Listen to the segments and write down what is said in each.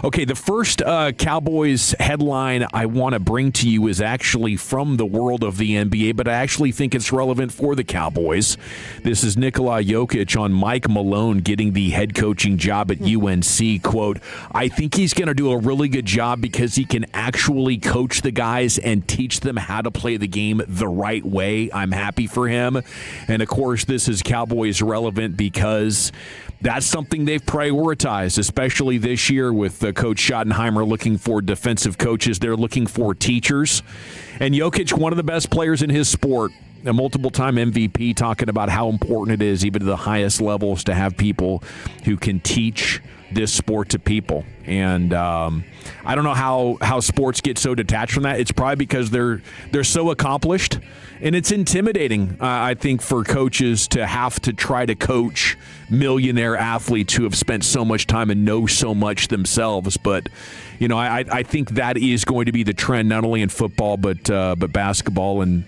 Okay, the first Cowboys headline I want to bring to you is actually from the world of the NBA, but I actually think it's relevant for the Cowboys. This is Nikola Jokic on Mike Malone getting the head coaching job at UNC. Quote, I think he's going to do a really good job because he can actually coach the guys and teach them how to play the game the right way. I'm happy for him. And, of course, this is Cowboys relevant because that's something they've prioritized, especially this year with Coach Schottenheimer looking for defensive coaches. They're looking for teachers. And Jokic, one of the best players in his sport, a multiple-time MVP, talking about how important it is, even to the highest levels, to have people who can teach this sport to people. And I don't know how sports get so detached from that. It's probably because they're so accomplished, and it's intimidating, I think, for coaches to have to try to coach millionaire athletes who have spent so much time and know so much themselves. But I think that is going to be the trend, not only in football but basketball and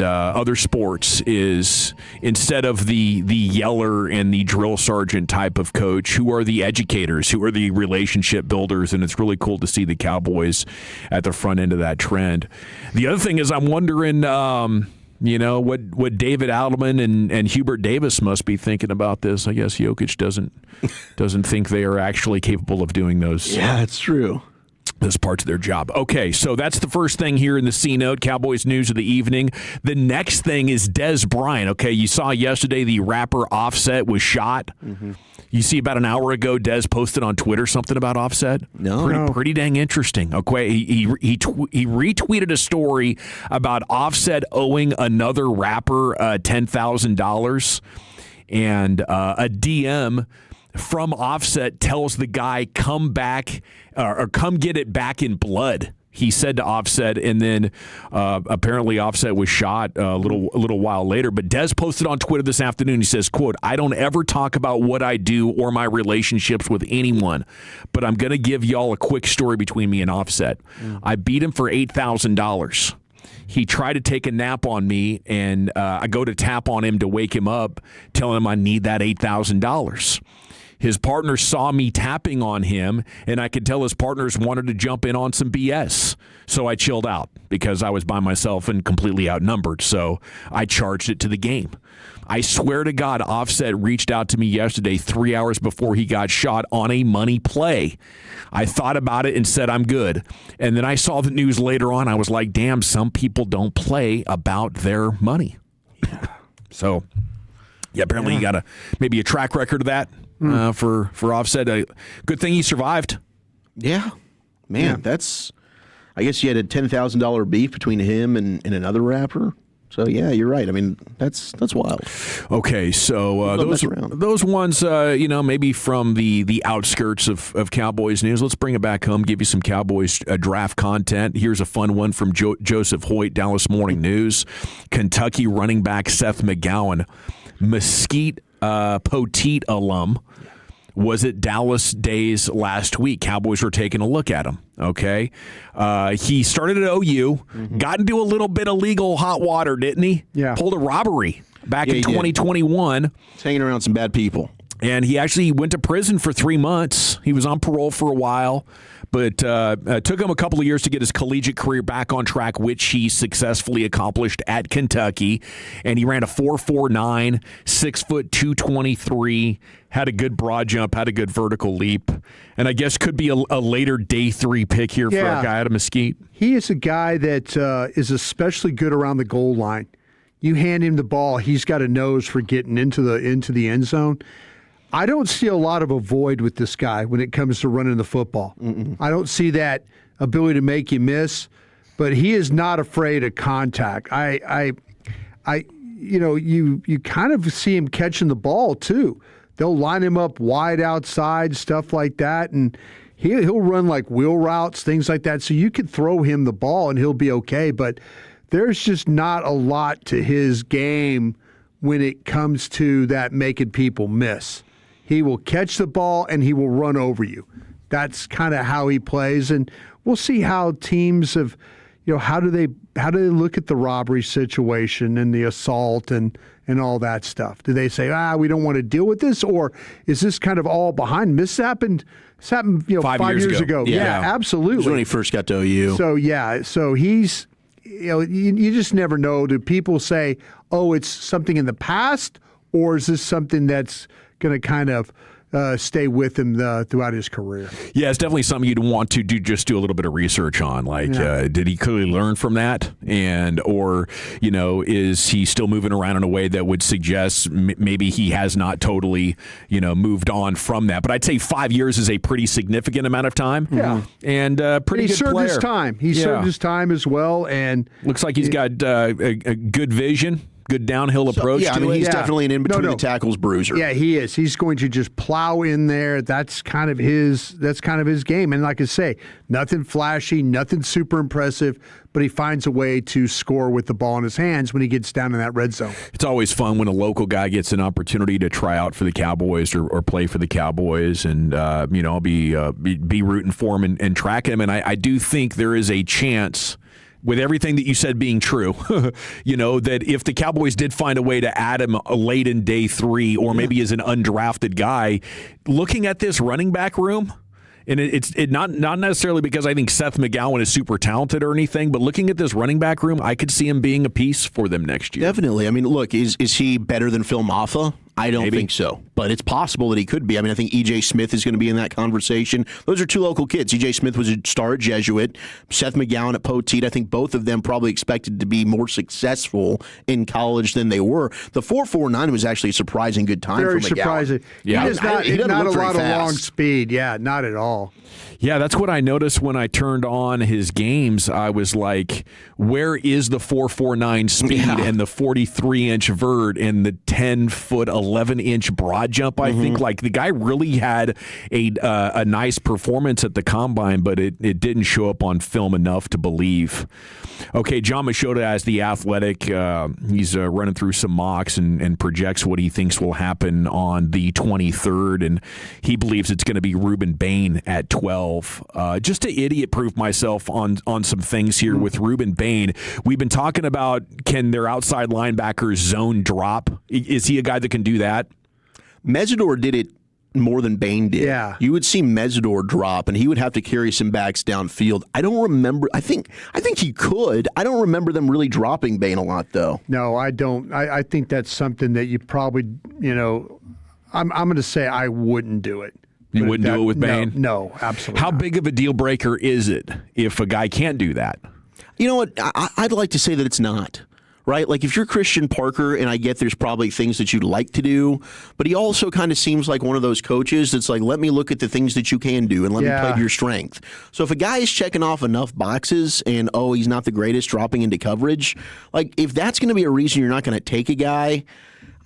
other sports, is instead of the yeller and the drill sergeant type of coach, who are the educators, who are the relationship builders, and it's really cool to see the Cowboys at the front end of that trend. The other thing is I'm wondering, what David Adelman and Hubert Davis must be thinking about this. I guess Jokic doesn't think they are actually capable of doing those. Yeah, it's true. Those parts of their job. Okay, so that's the first thing here in the CNOTE, Cowboys news of the evening. The next thing is Dez Bryant. Okay, you saw yesterday the rapper Offset was shot. Mm-hmm. You see about an hour ago, Dez posted on Twitter something about Offset. Pretty dang interesting. Okay, he retweeted a story about Offset owing another rapper $10,000, and a DM from Offset tells the guy, come back or come get it back in blood, he said to Offset, and then apparently Offset was shot a little while later. But Dez posted on Twitter this afternoon, he says, quote, I don't ever talk about what I do or my relationships with anyone, but I'm going to give y'all a quick story between me and Offset. I beat him for $8,000. He tried to take a nap on me, and I go to tap on him to wake him up, telling him I need that $8,000. His partner saw me tapping on him, and I could tell his partners wanted to jump in on some BS. So I chilled out because I was by myself and completely outnumbered. So I charged it to the game. I swear to God, Offset reached out to me yesterday, 3 hours before he got shot, on a money play. I thought about it and said, I'm good. And then I saw the news later on. I was like, damn, some people don't play about their money. Yeah. So, yeah, apparently you got maybe a track record of that. For Offset. Good thing he survived. Yeah. Man, that's, I guess you had a $10,000 beef between him and another rapper. So, yeah, you're right. I mean, that's wild. Okay, so those ones, maybe from the outskirts of Cowboys news. Let's bring it back home, give you some Cowboys draft content. Here's a fun one from Joseph Hoyt, Dallas Morning News. Kentucky running back Seth McGowan, Mesquite Poteet alum, was at Dallas Days last week. Cowboys were taking a look at him. Okay, he started at OU, got into a little bit of legal hot water, didn't he? Yeah, pulled a robbery back in 2021. He's hanging around some bad people. And he actually went to prison for 3 months. He was on parole for a while, but took him a couple of years to get his collegiate career back on track, which he successfully accomplished at Kentucky. And he ran a 4.49, 6 foot 223, had a good broad jump, had a good vertical leap, and I guess could be a later day 3 pick here for a guy out of Mesquite. He is a guy that is especially good around the goal line. You hand him the ball, he's got a nose for getting into the end zone. I don't see a lot of a void with this guy when it comes to running the football. I don't see that ability to make you miss, but he is not afraid of contact. You kind of see him catching the ball too. They'll line him up wide outside, stuff like that, and he'll run like wheel routes, things like that. So you could throw him the ball and he'll be okay, but there's just not a lot to his game when it comes to that making people miss. He will catch the ball and he will run over you. That's kind of how he plays, and we'll see how teams have, how do they look at the robbery situation and the assault and all that stuff? Do they say, we don't want to deal with this, or is this kind of all behind? This happened 5 years ago. Yeah, absolutely. It was when he first got to OU. So he's, you just never know. Do people say, oh, it's something in the past, or is this something that's going to kind of stay with him throughout his career? Yeah, it's definitely something you'd want to do a little bit of research on. Like, did he clearly learn from that, or is he still moving around in a way that would suggest maybe he has not totally moved on from that? But I'd say 5 years is a pretty significant amount of time. Yeah, and pretty good player. He served his time. He served his time as well, and looks like he's got a good vision. Good downhill approach. Yeah, he's definitely an in-between the tackles bruiser. Yeah, he is. He's going to just plow in there. That's kind of his game. And like I say, nothing flashy, nothing super impressive, but he finds a way to score with the ball in his hands when he gets down in that red zone. It's always fun when a local guy gets an opportunity to try out for the Cowboys or play for the Cowboys, and I'll be rooting for him and tracking him. And I do think there is a chance, with everything that you said being true, that if the Cowboys did find a way to add him late in day 3 or maybe as an undrafted guy, looking at this running back room, and it's not necessarily because I think Seth McGowan is super talented or anything, but looking at this running back room, I could see him being a piece for them next year. Definitely. I mean, look, is he better than Phil Maffa? I don't think so, but it's possible that he could be. I mean, I think E.J. Smith is going to be in that conversation. Those are two local kids. E.J. Smith was a star at Jesuit. Seth McGowan at Poteet. I think both of them probably expected to be more successful in college than they were. The 4.49 was actually a surprising good time for McGowan. Very surprising. Yeah. He doesn't not a lot of long speed. Yeah, not at all. Yeah, that's what I noticed when I turned on his games. I was like, where is the 4.49 speed and the 43-inch vert and the 10-foot 11-inch broad jump? I think like the guy really had a nice performance at the combine, but it didn't show up on film enough to believe. Okay, John Machota as the Athletic, he's running through some mocks and projects what he thinks will happen on the 23rd, and he believes it's going to be Ruben Bane at 12. Just to idiot-proof myself on some things here with Ruben Bane. We've been talking about, can their outside linebackers zone drop? Is he a guy that can do that? Mesidor did it more than Bane did. Yeah. You would see Mesidor drop, and he would have to carry some backs downfield. I don't remember. I think he could. I don't remember them really dropping Bane a lot, though. No, I don't. I think that's something that you probably, I'm going to say I wouldn't do it. You wouldn't do it with Bane? No, absolutely How not. big of a deal breaker is it if a guy can't do that? You know what? I'd like to say that it's not. Right? Like if you're Christian Parker, and I get there's probably things that you'd like to do, but he also kind of seems like one of those coaches that's like, let me look at the things that you can do and let me play to your strength. So if a guy is checking off enough boxes and, he's not the greatest dropping into coverage, like if that's going to be a reason you're not going to take a guy,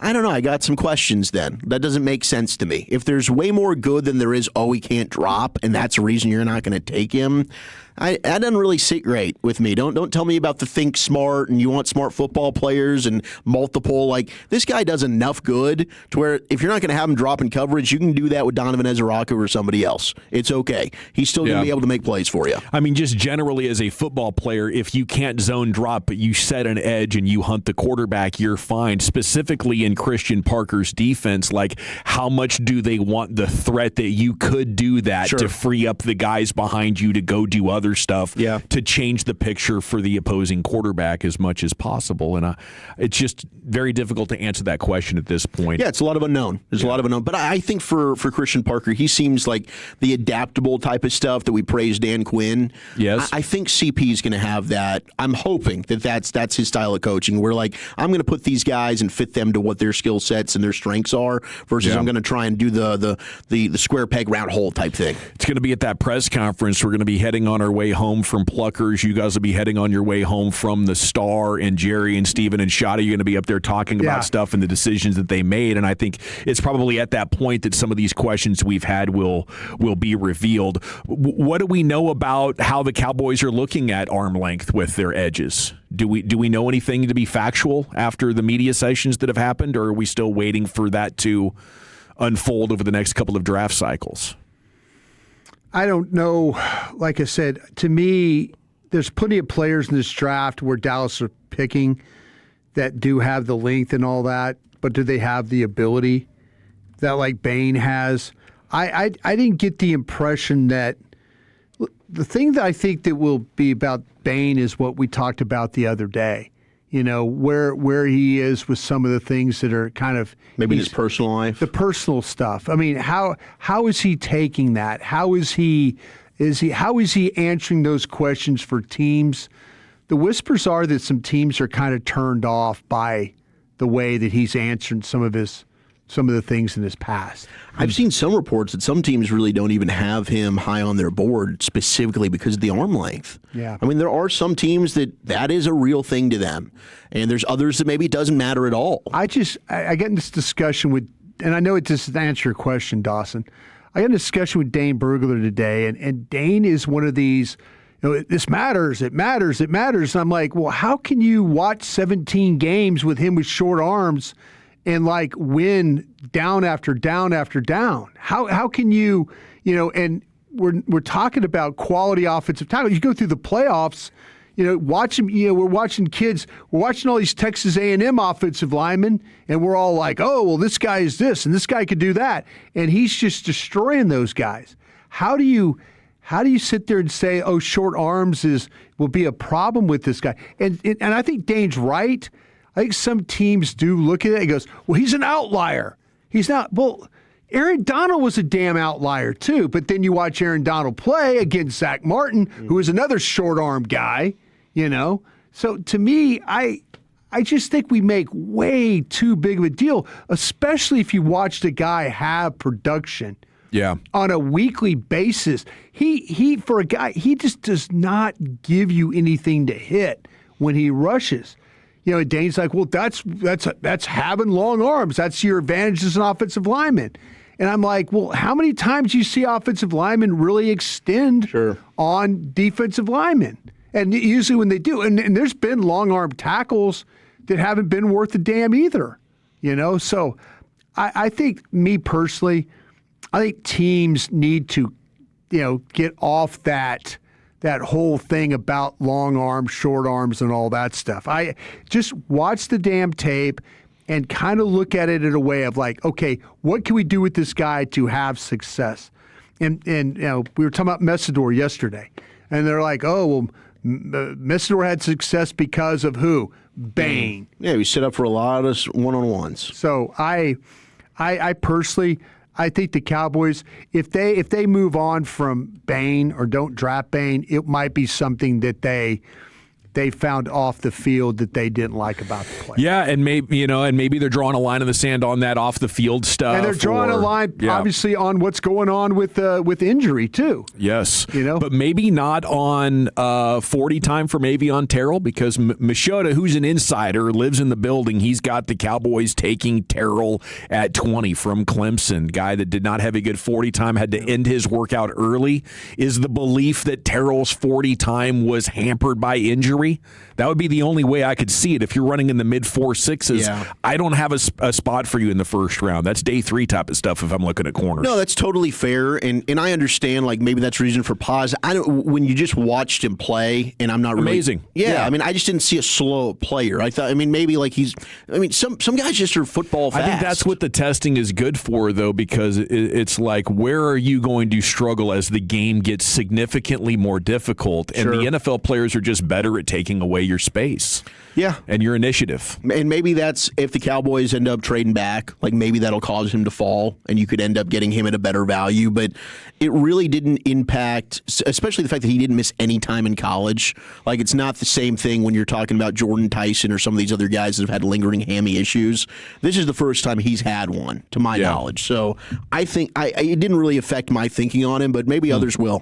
I don't know. I got some questions then. That doesn't make sense to me. If there's way more good than there is, he can't drop, and that's a reason you're not going to take him, that doesn't really sit great with me. Don't tell me about the think smart and you want smart football players and multiple. Like, this guy does enough good to where if you're not going to have him drop in coverage, you can do that with Donovan Ezeraku or somebody else. It's okay. He's still going to be able to make plays for you. I mean, just generally as a football player, if you can't zone drop, but you set an edge and you hunt the quarterback, you're fine. Specifically in Christian Parker's defense, like how much do they want the threat that you could do that to free up the guys behind you to go do other stuff to change the picture for the opposing quarterback as much as possible. And it's just very difficult to answer that question at this point. Yeah, it's a lot of unknown. There's a lot of unknown. But I think for Christian Parker, he seems like the adaptable type of stuff that we praise Dan Quinn. Yes. I think CP is going to have that. I'm hoping that's his style of coaching, where like I'm going to put these guys and fit them to what their skill sets and their strengths are versus I'm going to try and do the square peg round hole type thing. It's going to be at that press conference. We're going to be heading on our way home from Pluckers. You guys will be heading on your way home from the Star, and Jerry and Steven and Shada, you're going to be up there talking about stuff and the decisions that they made. And I think it's probably at that point that some of these questions we've had will be revealed. What do we know about how the Cowboys are looking at arm length with their edges? Do we know anything to be factual after the media sessions that have happened, or are we still waiting for that to unfold over the next couple of draft cycles? I don't know. Like I said, to me, there's plenty of players in this draft where Dallas are picking that do have the length and all that, but do they have the ability that like Bane has? I didn't get the impression that the thing that I think that will be about Bane is what we talked about the other day. You know, where he is with some of the things that are kind of maybe his personal life, the personal stuff. I mean, how is he taking that? How is he answering those questions for teams? The whispers are that some teams are kind of turned off by the way that he's answered some of the things in his past. I've seen some reports that some teams really don't even have him high on their board specifically because of the arm length. Yeah. I mean, there are some teams that is a real thing to them, and there's others that maybe it doesn't matter at all. I get in this discussion with, and I know it doesn't answer your question, Dawson. I got in a discussion with Dane Burglar today, and Dane is one of these, this matters, it matters, it matters. And I'm like, well, how can you watch 17 games with him with short arms and like win down after down after down? How can you, and we're talking about quality offensive tackle. You go through the playoffs, watch them, we're watching kids, we're watching all these Texas A&M offensive linemen, and we're all like, oh, well, this guy is this and this guy could do that. And he's just destroying those guys. How do you sit there and say, oh, short arms will be a problem with this guy? And I think Dane's right. I think some teams do look at it and goes, well, he's an outlier. He's not. Well, Aaron Donald was a damn outlier too. But then you watch Aaron Donald play against Zach Martin, who is another short arm guy, So to me, I just think we make way too big of a deal, especially if you watch the guy have production. Yeah. On a weekly basis. He for a guy, he just does not give you anything to hit when he rushes. Dane's like, well, that's having long arms. That's your advantage as an offensive lineman. And I'm like, well, how many times do you see offensive linemen really extend on defensive linemen? And usually when they do, and there's been long arm tackles that haven't been worth a damn either. So I think, me personally, I think teams need to, get off that whole thing about long arms, short arms, and all that stuff. I just watch the damn tape and kind of look at it in a way of like, okay, what can we do with this guy to have success? And we were talking about Messidor yesterday, and they're like, oh, well, Messidor had success because of who? Bane. Yeah, we set up for a lot of one-on-ones. So I personally, I think the Cowboys, if they move on from Bane or don't draft Bane, it might be something that they found off the field that they didn't like about the play. Yeah, and maybe they're drawing a line in the sand on that off the field stuff. And they're drawing a line, obviously, on what's going on with injury too. Yes, but maybe not on 40 time for Mavion Terrell, because Machota, who's an insider, lives in the building. He's got the Cowboys taking Terrell at 20 from Clemson. Guy that did not have a good 40 time, had to end his workout early. Is the belief that Terrell's 40 time was hampered by injury? That would be the only way I could see it. If you're running in the mid 4.6s, I don't have a spot for you in the first round. That's day 3 type of stuff if I'm looking at corners. No, that's totally fair, and I understand, like, maybe that's reason for pause. When you just watched him play, and I'm not really amazing. Yeah, I mean, I just didn't see a slow player. Maybe like some guys just are football fast. I think that's what the testing is good for, though, because it's like, where are you going to struggle as the game gets significantly more difficult? And the NFL players are just better at taking away your space. Yeah. And your initiative. And maybe that's, if the Cowboys end up trading back, like maybe that'll cause him to fall and you could end up getting him at a better value. But it really didn't impact, especially the fact that he didn't miss any time in college. Like, it's not the same thing when you're talking about Jordan Tyson or some of these other guys that have had lingering hammy issues. This is the first time he's had one, to my knowledge. So I think it didn't really affect my thinking on him, but maybe others will.